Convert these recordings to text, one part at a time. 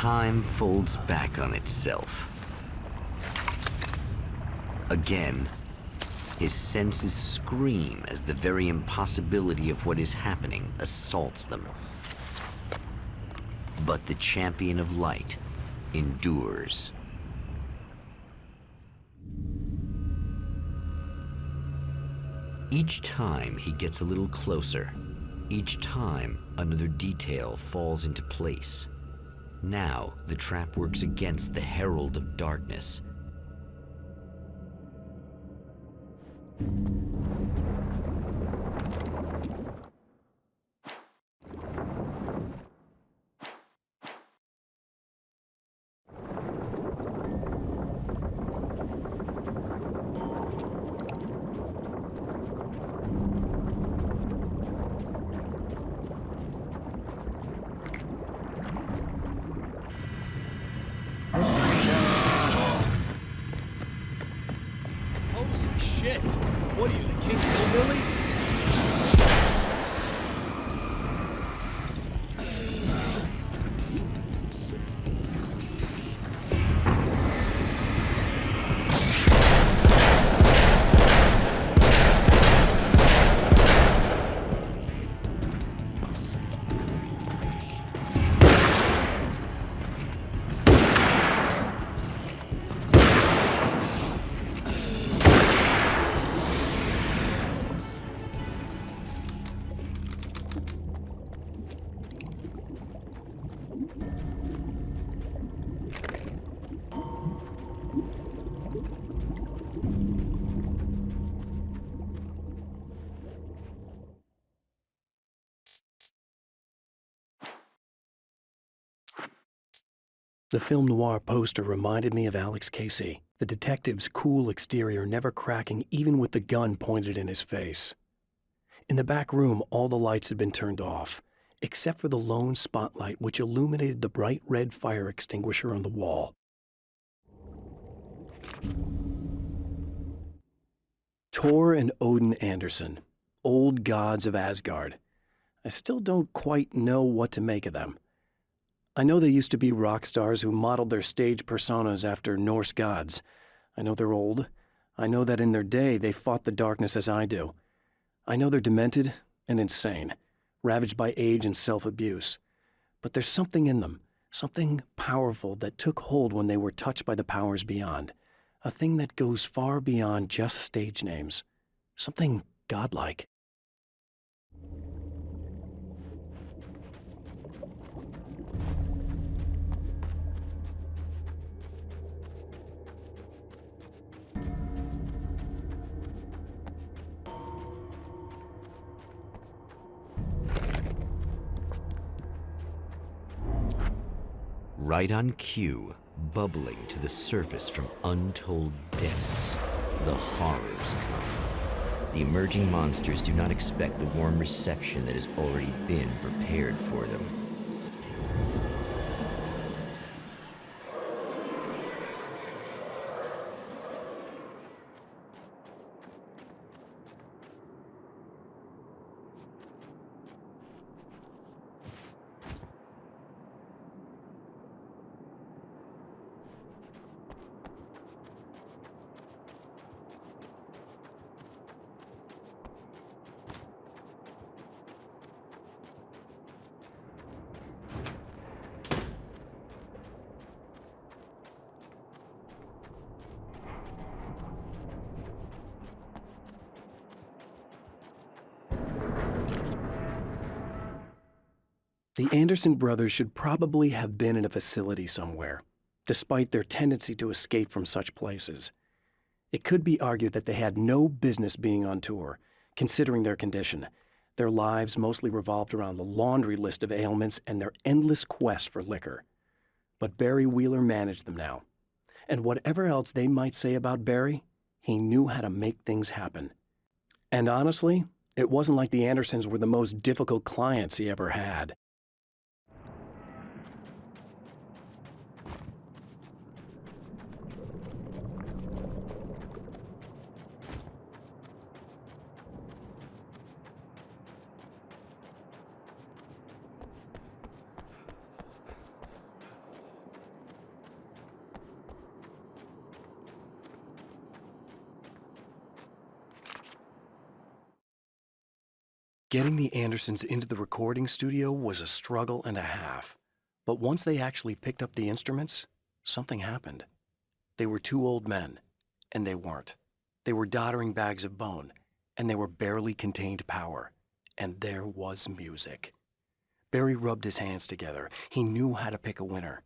Time folds back on itself. Again, his senses scream as the very impossibility of what is happening assaults them. But the champion of light endures. Each time he gets a little closer, each time another detail falls into place. Now the trap works against the herald of darkness. Shit! What are you, the King's hillbilly? The film noir poster reminded me of Alex Casey, the detective's cool exterior never cracking even with the gun pointed in his face. In the back room, all the lights had been turned off, except for the lone spotlight which illuminated the bright red fire extinguisher on the wall. Thor and Odin Anderson, old gods of Asgard. I still don't quite know what to make of them. I know they used to be rock stars who modeled their stage personas after Norse gods. I know they're old. I know that in their day they fought the darkness as I do. I know they're demented and insane, ravaged by age and self-abuse. But there's something in them, something powerful that took hold when they were touched by the powers beyond. A thing that goes far beyond just stage names. Something godlike. Right on cue, bubbling to the surface from untold depths, the horrors come. The emerging monsters do not expect the warm reception that has already been prepared for them. The Anderson brothers should probably have been in a facility somewhere, despite their tendency to escape from such places. It could be argued that they had no business being on tour, considering their condition. Their lives mostly revolved around the laundry list of ailments and their endless quest for liquor. But Barry Wheeler managed them now. And whatever else they might say about Barry, he knew how to make things happen. And honestly, it wasn't like the Andersons were the most difficult clients he ever had. Getting the Andersons into the recording studio was a struggle and a half. But once they actually picked up the instruments, something happened. They were two old men, and they weren't. They were doddering bags of bone, and they were barely contained power. And there was music. Barry rubbed his hands together. He knew how to pick a winner.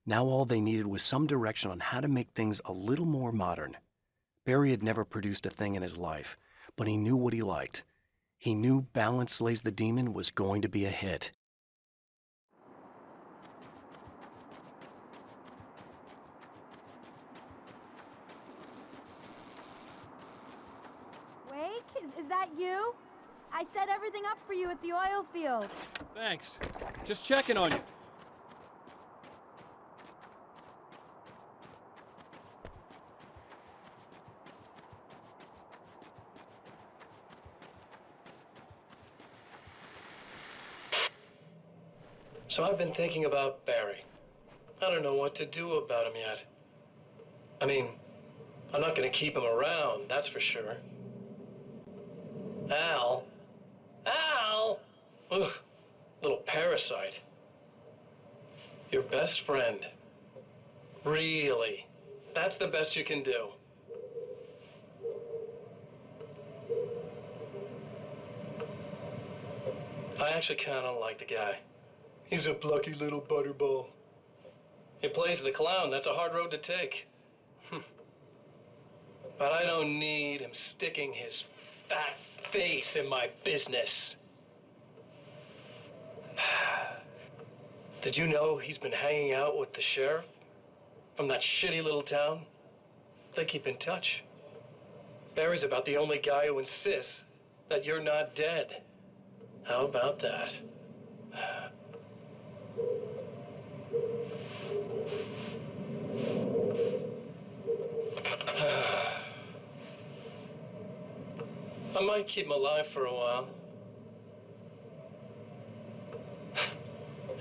Now all they needed was some direction on how to make things a little more modern. Barry had never produced a thing in his life, but he knew what he liked. He knew Balance Slays the Demon was going to be a hit. Wake, is that you? I set everything up for you at the oil field. Thanks. Just checking on you. So I've been thinking about Barry. I don't know what to do about him yet. I mean, I'm not going to keep him around, that's for sure. Al? Ugh, little parasite. Your best friend. Really? That's the best you can do? I actually kind of like the guy. He's a plucky little butterball. He plays the clown. That's a hard road to take. But I don't need him sticking his fat face in my business. Did you know he's been hanging out with the sheriff from that shitty little town? They keep in touch. Barry's about the only guy who insists that you're not dead. How about that? I might keep him alive for a while.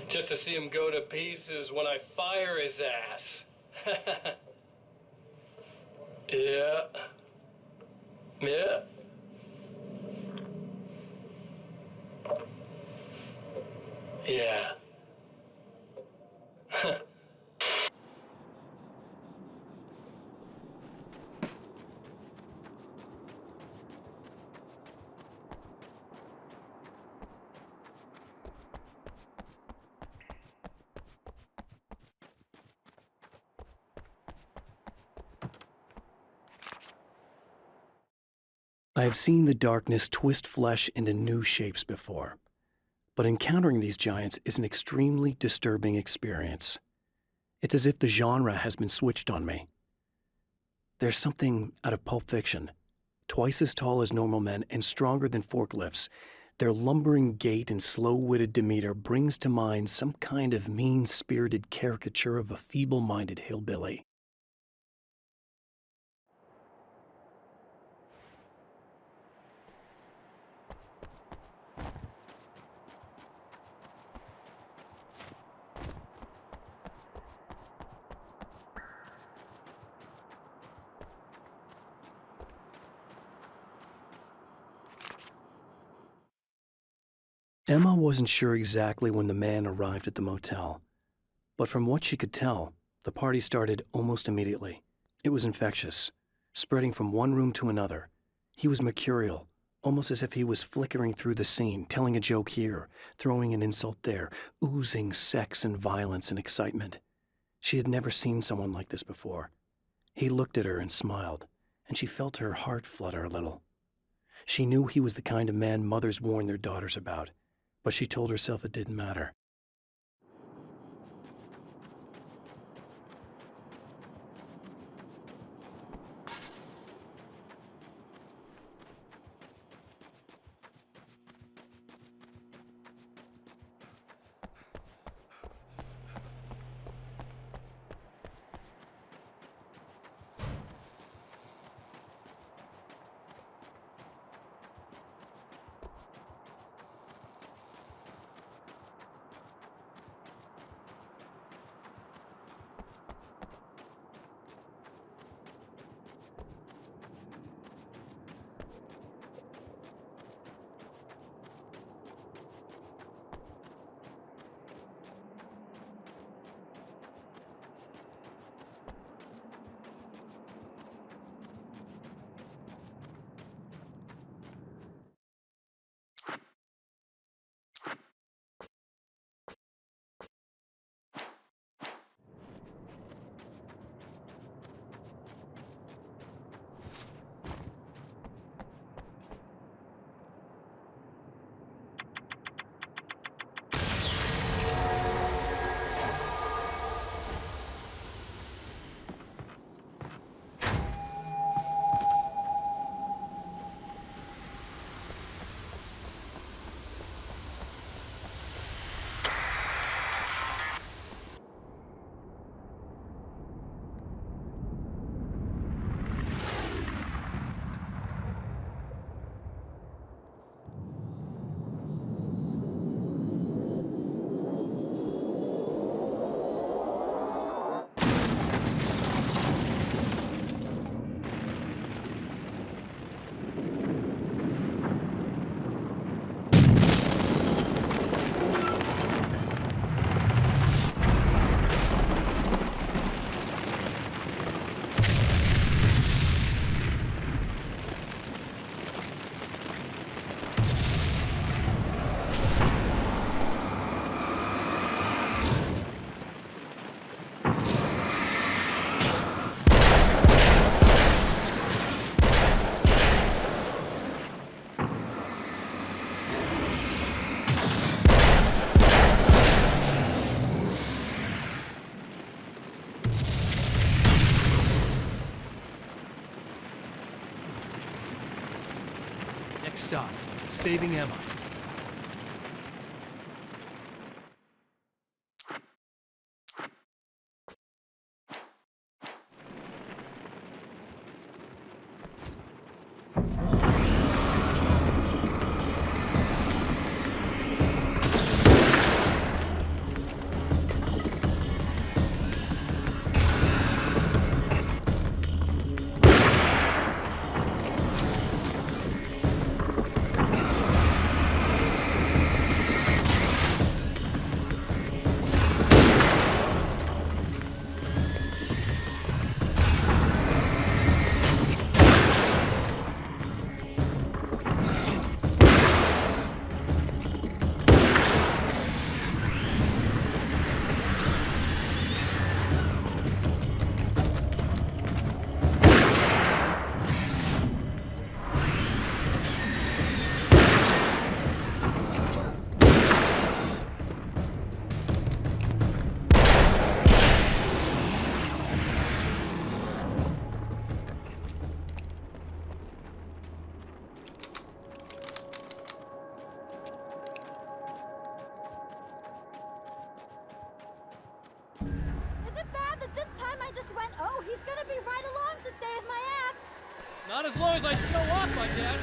Just to see him go to pieces when I fire his ass. Yeah. Yeah. Yeah. I have seen the darkness twist flesh into new shapes before, but encountering these giants is an extremely disturbing experience. It's as if the genre has been switched on me. There's something out of Pulp Fiction. Twice as tall as normal men and stronger than forklifts, their lumbering gait and slow-witted demeanor brings to mind some kind of mean-spirited caricature of a feeble-minded hillbilly. Emma wasn't sure exactly when the man arrived at the motel, but from what she could tell, the party started almost immediately. It was infectious, spreading from one room to another. He was mercurial, almost as if he was flickering through the scene, telling a joke here, throwing an insult there, oozing sex and violence and excitement. She had never seen someone like this before. He looked at her and smiled, and she felt her heart flutter a little. She knew he was the kind of man mothers warn their daughters about, but she told herself it didn't matter. Next stop, saving Emma. Is it bad that this time I just went, oh, he's gonna be right along to save my ass? Not as long as I show up, I guess.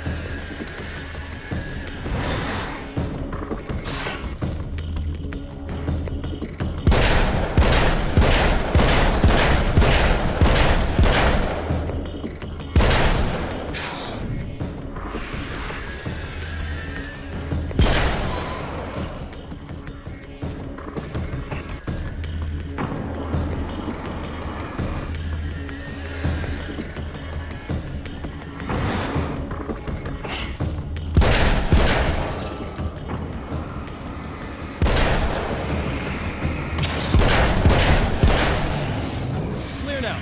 Clear now.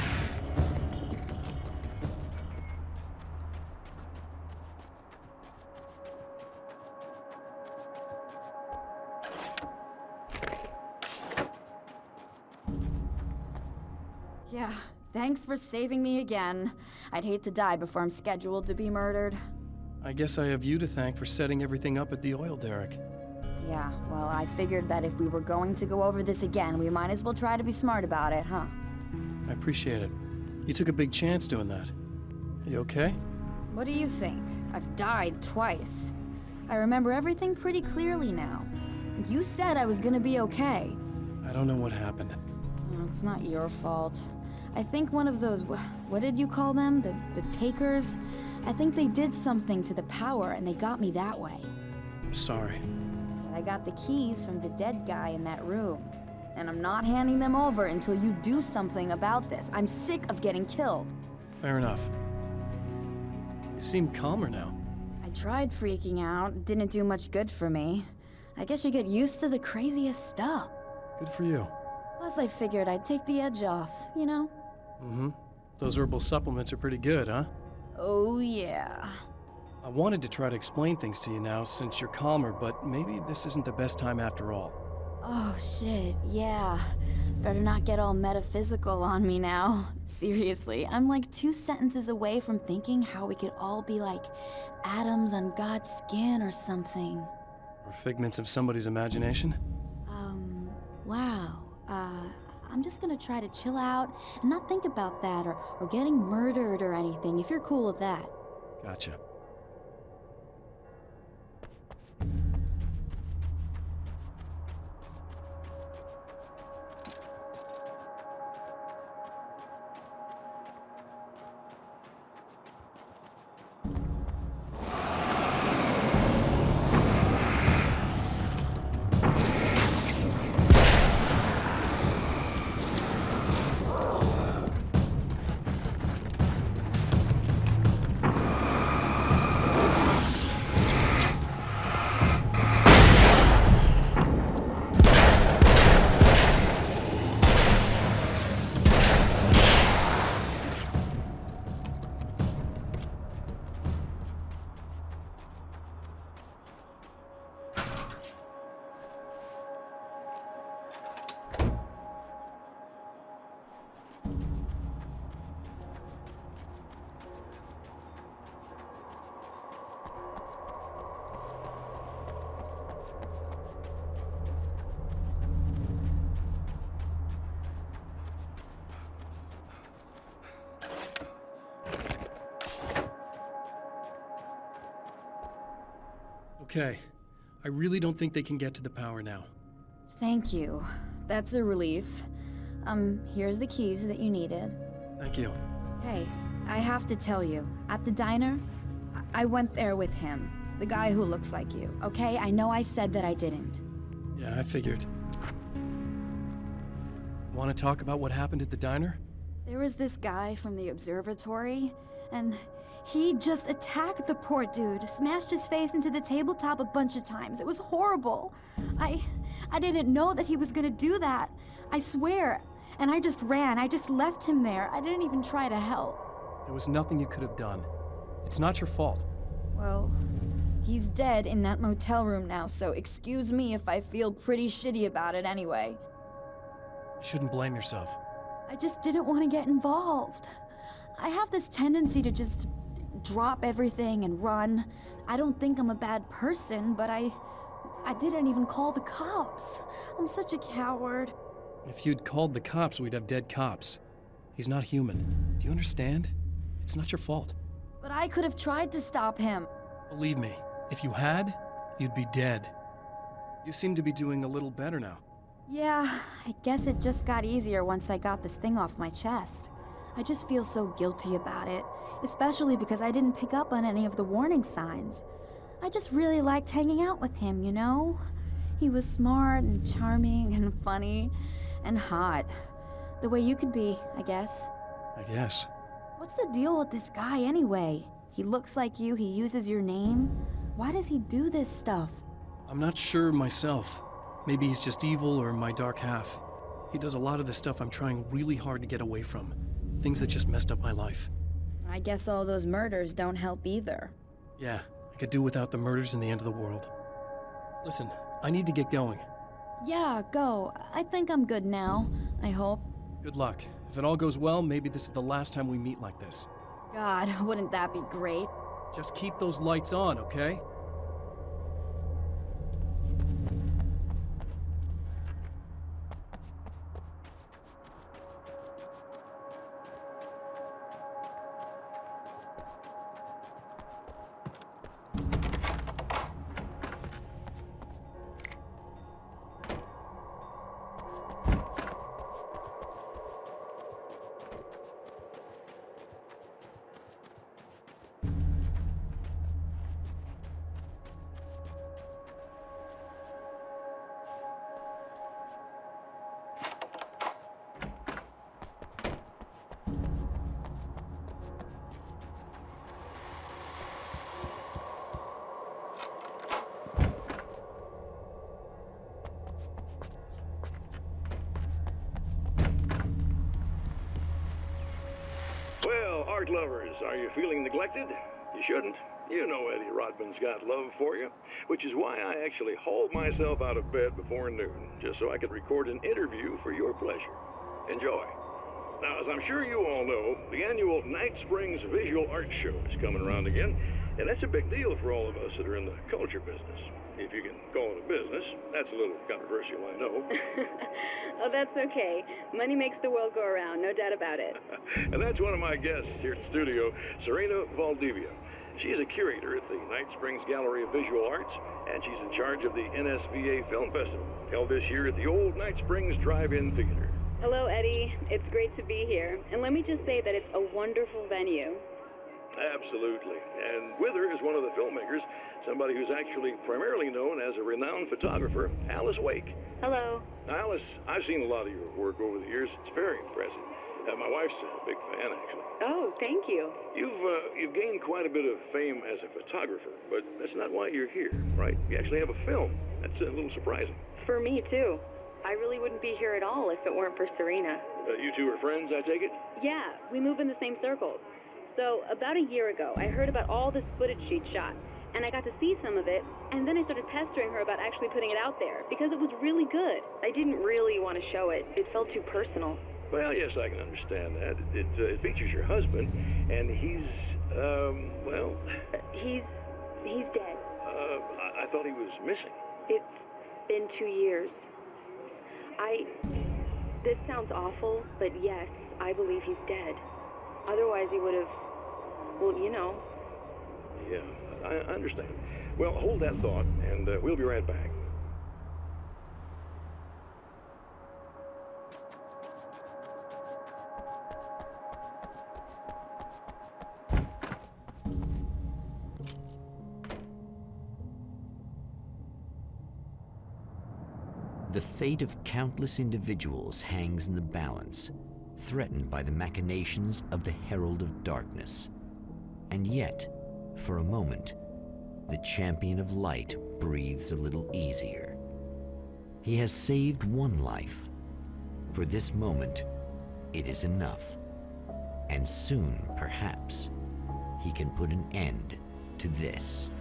Yeah, thanks for saving me again. I'd hate to die before I'm scheduled to be murdered. I guess I have you to thank for setting everything up at the oil derrick. Yeah, well, I figured that if we were going to go over this again, we might as well try to be smart about it, huh? I appreciate it. You took a big chance doing that. Are you okay? What do you think? I've died twice. I remember everything pretty clearly now. You said I was gonna be okay. I don't know what happened. Well, it's not your fault. I think one of those, what did you call them? The takers? I think they did something to the power and they got me that way. I'm sorry. But I got the keys from the dead guy in that room. And I'm not handing them over until you do something about this. I'm sick of getting killed. Fair enough. You seem calmer now. I tried freaking out. It didn't do much good for me. I guess you get used to the craziest stuff. Good for you. Plus I figured I'd take the edge off, you know? Mm-hmm. Those herbal supplements are pretty good, huh? Oh yeah. I wanted to try to explain things to you now since you're calmer, but maybe this isn't the best time after all. Oh shit, yeah. Better not get all metaphysical on me now. Seriously, I'm like 2 sentences away from thinking how we could all be like atoms on God's skin or something. Or figments of somebody's imagination? Wow. I'm just gonna try to chill out and not think about that or getting murdered or anything, if you're cool with that. Gotcha. Okay. I really don't think they can get to the power now. Thank you. That's a relief. Here's the keys that you needed. Thank you. Hey, I have to tell you, at the diner, I went there with him. The guy who looks like you, okay? I know I said that I didn't. Yeah, I figured. Want to talk about what happened at the diner? There was this guy from the observatory, and he just attacked the poor dude, smashed his face into the tabletop a bunch of times. It was horrible. I didn't know that he was gonna do that. I swear. And I just ran. I just left him there. I didn't even try to help. There was nothing you could have done. It's not your fault. Well, he's dead in that motel room now, so excuse me if I feel pretty shitty about it anyway. You shouldn't blame yourself. I just didn't want to get involved. I have this tendency to just drop everything and run. I don't think I'm a bad person, but I didn't even call the cops. I'm such a coward. If you'd called the cops, we'd have dead cops. He's not human. Do you understand? It's not your fault. But I could have tried to stop him. Believe me, if you had, you'd be dead. You seem to be doing a little better now. Yeah, I guess it just got easier once I got this thing off my chest. I just feel so guilty about it, especially because I didn't pick up on any of the warning signs. I just really liked hanging out with him, you know? He was smart and charming and funny and hot. The way you could be, I guess. I guess. What's the deal with this guy anyway? He looks like you, he uses your name. Why does he do this stuff? I'm not sure myself. Maybe he's just evil or my dark half. He does a lot of the stuff I'm trying really hard to get away from. Things that just messed up my life. I guess all those murders don't help either. Yeah, I could do without the murders and the end of the world. Listen, I need to get going. Yeah, go. I think I'm good now, I hope. Good luck. If it all goes well, maybe this is the last time we meet like this. God, wouldn't that be great? Just keep those lights on, okay? Well, art lovers, are you feeling neglected? You shouldn't. You know Eddie Rodman's got love for you, which is why I actually hauled myself out of bed before noon, just so I could record an interview for your pleasure. Enjoy. Now, as I'm sure you all know, the annual Night Springs Visual Art Show is coming around again, and that's a big deal for all of us that are in the culture business. If you can call it a business. That's a little controversial, I know. Oh, that's okay. Money makes the world go around, no doubt about it. And that's one of my guests here in the studio, Serena Valdivia. She's a curator at the Night Springs Gallery of Visual Arts, and she's in charge of the NSVA Film Festival, held this year at the old Night Springs Drive-In Theater. Hello, Eddie. It's great to be here. And let me just say that it's a wonderful venue. Absolutely. And with her is one of the filmmakers, somebody who's actually primarily known as a renowned photographer, Alice Wake. Hello. Now, Alice, I've seen a lot of your work over the years. It's very impressive. My wife's a big fan, actually. Oh, thank you. You've gained quite a bit of fame as a photographer, but that's not why you're here, right? You actually have a film. That's a little surprising. For me, too. I really wouldn't be here at all if it weren't for Serena. You two are friends, I take it? Yeah, we move in the same circles. So, about a year ago, I heard about all this footage she'd shot, and I got to see some of it, and then I started pestering her about actually putting it out there, because it was really good. I didn't really want to show it. It felt too personal. Well, yes, I can understand that. It features your husband, and he's, well... He's dead. I thought he was missing. It's been 2 years. This sounds awful, but yes, I believe he's dead. Otherwise he would have, well, you know. Yeah, I understand. Well, hold that thought, and we'll be right back. The fate of countless individuals hangs in the balance, threatened by the machinations of the Herald of Darkness. And yet, for a moment, the Champion of Light breathes a little easier. He has saved one life. For this moment, it is enough. And soon, perhaps, he can put an end to this.